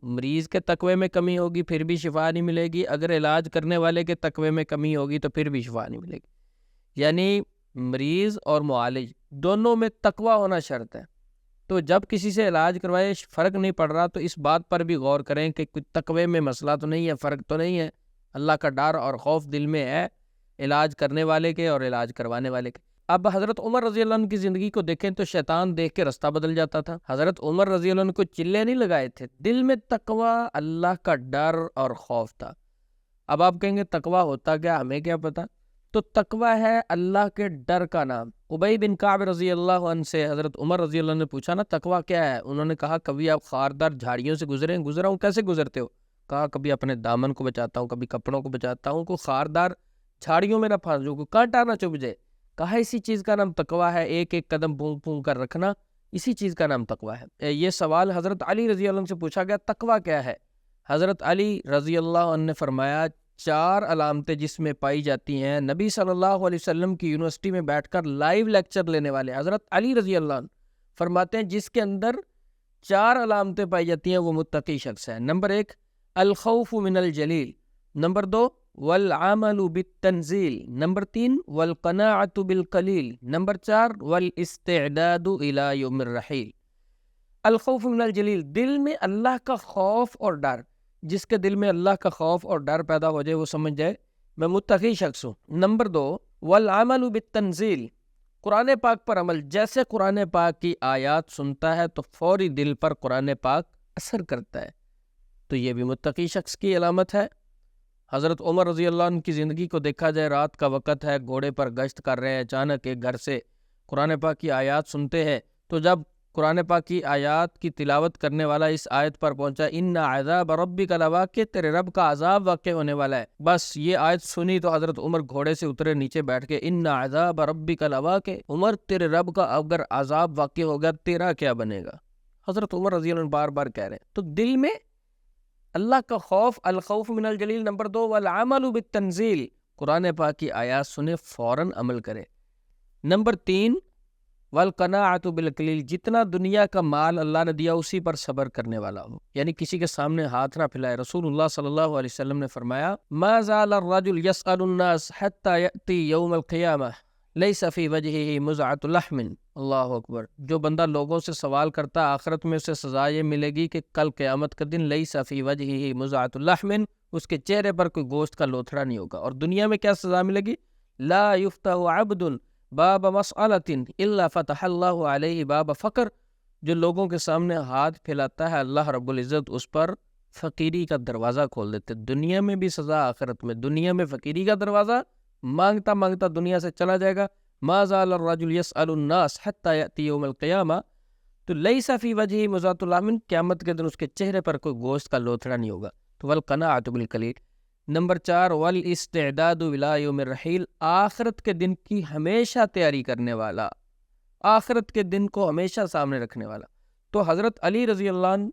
مریض کے تقوی میں کمی ہوگی پھر بھی شفا نہیں ملے گی، اگر علاج کرنے والے کے تقوی میں کمی ہوگی تو پھر بھی شفا نہیں ملے گی۔ یعنی مریض اور معالج دونوں میں تقوی ہونا شرط ہے۔ تو جب کسی سے علاج کروائے فرق نہیں پڑ رہا تو اس بات پر بھی غور کریں کہ کوئی تقوی میں مسئلہ تو نہیں ہے، فرق تو نہیں ہے، اللہ کا ڈر اور خوف دل میں ہے علاج کرنے والے کے اور علاج کروانے والے کے۔ اب حضرت عمر رضی اللہ عنہ کی زندگی کو دیکھیں تو شیطان دیکھ کے رستہ بدل جاتا تھا۔ حضرت عمر رضی اللہ عنہ کو چلے نہیں لگائے تھے، دل میں تقوی، اللہ کا ڈر اور خوف تھا۔ اب آپ کہیں گے تقوی ہوتا کیا، ہمیں کیا پتا؟ تو تقوی ہے اللہ کے ڈر کا نام۔ ابی بن کعب رضی اللہ عنہ سے حضرت عمر رضی اللہ عنہ نے پوچھا نا تقوی کیا ہے؟ انہوں نے کہا کبھی آپ خاردار جھاڑیوں سے گزرا ہوں، کیسے گزرتے ہو؟ کہا کبھی اپنے دامن کو بچاتا ہوں، کبھی کپڑوں کو بچاتا ہوں، کوئی خاردار جھاڑیوں میں نہ پھنس جاؤں، کوئی کانٹا نہ چبھ جائے۔ کہا اسی چیز کا نام تقوی ہے، ایک ایک قدم پھونک پھونک کر رکھنا، اسی چیز کا نام تقوی ہے۔ یہ سوال حضرت علی رضی اللہ عنہ سے پوچھا گیا تقوی کیا ہے؟ حضرت علی رضی اللہ عنہ نے فرمایا 4 علامتیں جس میں پائی جاتی ہیں، نبی صلی اللہ علیہ وسلم کی یونیورسٹی میں بیٹھ کر لائیو لیکچر لینے والے حضرت علی رضی اللہ عنہ فرماتے ہیں جس کے اندر 4 علامتیں پائی جاتی ہیں وہ متقی شخص ہے۔ نمبر 1 الخوف من الجلیل، نمبر 2 والعمل بالتنزیل، نمبر 3 والقناعت بالقلیل، نمبر 4 والاستعداد الى یوم الرحیل۔ الخوف من الجلیل، دل میں اللہ کا خوف اور ڈر، جس کے دل میں اللہ کا خوف اور ڈر پیدا ہو جائے وہ سمجھ جائے میں متقی شخص ہوں۔ نمبر 2 والعمل بالتنزیل، قرآن پاک پر عمل، جیسے قرآن پاک کی آیات سنتا ہے تو فوری دل پر قرآن پاک اثر کرتا ہے، تو یہ بھی متقی شخص کی علامت ہے۔ حضرت عمر رضی اللہ عنہ کی زندگی کو دیکھا جائے، رات کا وقت ہے، گھوڑے پر گشت کر رہے ہیں، اچانک ایک گھر سے قرآن پاک کی آیات سنتے ہیں، تو جب قرآن پاک کی آیات کی تلاوت کرنے والا اس آیت پر پہنچا ان عذاب ربک لواقع، تیرے رب کا عذاب واقع ہونے والا ہے، بس یہ آیت سنی تو حضرت عمر گھوڑے سے اترے، نیچے بیٹھ کے ان عذاب ربک لواقع، عمر تیرے رب کا اگر عذاب واقع ہو گیا تیرا کیا بنے گا؟ حضرت عمر رضی اللہ عنہ بار بار کہہ رہے ہیں۔ تو دل میں اللہ کا خوف، الخوف من الجلیل۔ نمبر 2 والعمل بالتنزیل، قرآن پاک کی آیات سنے فوراً عمل کرے۔ نمبر 3 والقناعت بالقلیل، جتنا دنیا کا مال اللہ نے دیا اسی پر صبر کرنے والا ہو، یعنی کسی کے سامنے ہاتھ نہ پھیلائے۔ رسول اللہ صلی اللہ علیہ وسلم نے فرمایا ما زال الرجل يسأل الناس حتى يأتي يوم القیامہ لیس فی وجہہ مزعۃ لحم، اللہ اکبر، جو بندہ لوگوں سے سوال کرتا آخرت میں اسے سزا یہ ملے گی کہ کل قیامت کا دن لیس فی وجہہ مزعۃ لحم، اس کے چہرے پر کوئی گوشت کا لوتھڑا نہیں ہوگا۔ اور دنیا میں کیا سزا ملے گی؟ لا یفتح عبد باب مسئلۃ الا فتح اللہ علیہ باب فقر، جو لوگوں کے سامنے ہاتھ پھیلاتا ہے اللہ رب العزت اس پر فقیری کا دروازہ کھول دیتے۔ دنیا میں بھی سزا، آخرت میں۔ دنیا میں فقیری کا دروازہ مانگتا مانگتا دنیا سے چلا جائے گا۔ ما زال الرجل يسأل الناس حتى يأتي يوم القیامہ، تو لیس فی وجہہ مزعۃ لحم، قیامت کے دن اس کے چہرے پر کوئی گوشت کا لوتھڑا نہیں ہوگا۔ تو والقناعۃ بالقلیل۔ نمبر 4 والاستعداد الى یوم الرحیل، آخرت کے دن کی ہمیشہ تیاری کرنے والا، آخرت کے دن کو ہمیشہ سامنے رکھنے والا۔ تو حضرت علی رضی اللہ عنہ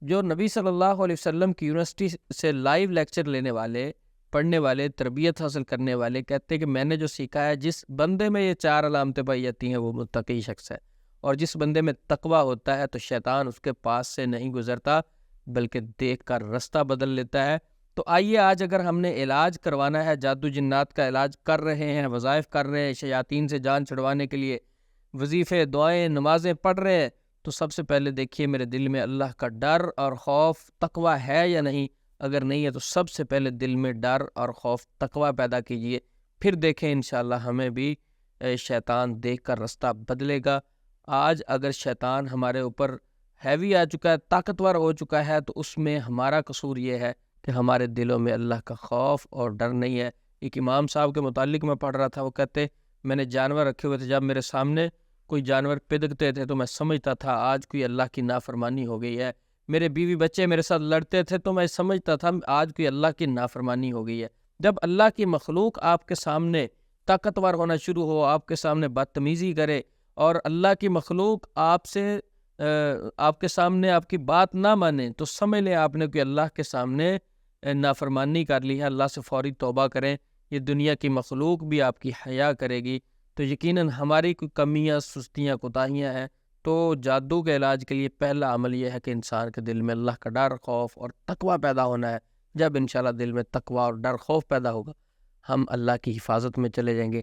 جو نبی صلی اللہ علیہ وسلم کی یونیورسٹی سے لائیو لیکچر لینے والے، پڑھنے والے، تربیت حاصل کرنے والے، کہتے ہیں کہ میں نے جو سیکھا ہے جس بندے میں یہ 4 علامتیں پائی جاتی ہیں وہ متقی شخص ہے، اور جس بندے میں تقوی ہوتا ہے تو شیطان اس کے پاس سے نہیں گزرتا بلکہ دیکھ کر رستہ بدل لیتا ہے۔ تو آئیے آج اگر ہم نے علاج کروانا ہے، جادو جنات کا علاج کر رہے ہیں، وظائف کر رہے ہیں، شیاطین سے جان چھڑوانے کے لیے وظیفے، دعائیں، نمازیں پڑھ رہے ہیں، تو سب سے پہلے دیکھیے میرے دل میں اللہ کا ڈر اور خوف تقوی ہے یا نہیں۔ اگر نہیں ہے تو سب سے پہلے دل میں ڈر اور خوف تقوی پیدا کیجئے، پھر دیکھیں انشاءاللہ ہمیں بھی شیطان دیکھ کر رستہ بدلے گا۔ آج اگر شیطان ہمارے اوپر ہیوی آ چکا ہے، طاقتور ہو چکا ہے، تو اس میں ہمارا قصور یہ ہے کہ ہمارے دلوں میں اللہ کا خوف اور ڈر نہیں ہے۔ ایک امام صاحب کے متعلق میں پڑھ رہا تھا، وہ کہتے میں نے جانور رکھے ہوئے تھے، جب میرے سامنے کوئی جانور پدکتے تھے تو میں سمجھتا تھا آج کوئی اللہ کی نافرمانی ہو گئی ہے، میرے بیوی بچے میرے ساتھ لڑتے تھے تو میں سمجھتا تھا آج کوئی اللہ کی نافرمانی ہو گئی ہے۔ جب اللہ کی مخلوق آپ کے سامنے طاقتور ہونا شروع ہو، آپ کے سامنے بدتمیزی کرے، اور اللہ کی مخلوق آپ کے سامنے آپ کی بات نہ مانے، تو سمجھ لیں آپ نے کوئی اللہ کے سامنے نافرمانی کر لی ہے۔ اللہ سے فوری توبہ کریں، یہ دنیا کی مخلوق بھی آپ کی حیا کرے گی۔ تو یقیناً ہماری کوئی کمیاں، سستیاں، کوتاہیاں ہیں تو جادو کے علاج کے لیے پہلا عمل یہ ہے کہ انسان کے دل میں اللہ کا ڈر، خوف اور تقوی پیدا ہونا ہے. جب انشاءاللہ دل میں تقوی اور ڈر خوف پیدا ہوگا ہم اللہ کی حفاظت میں چلے جائیں گے.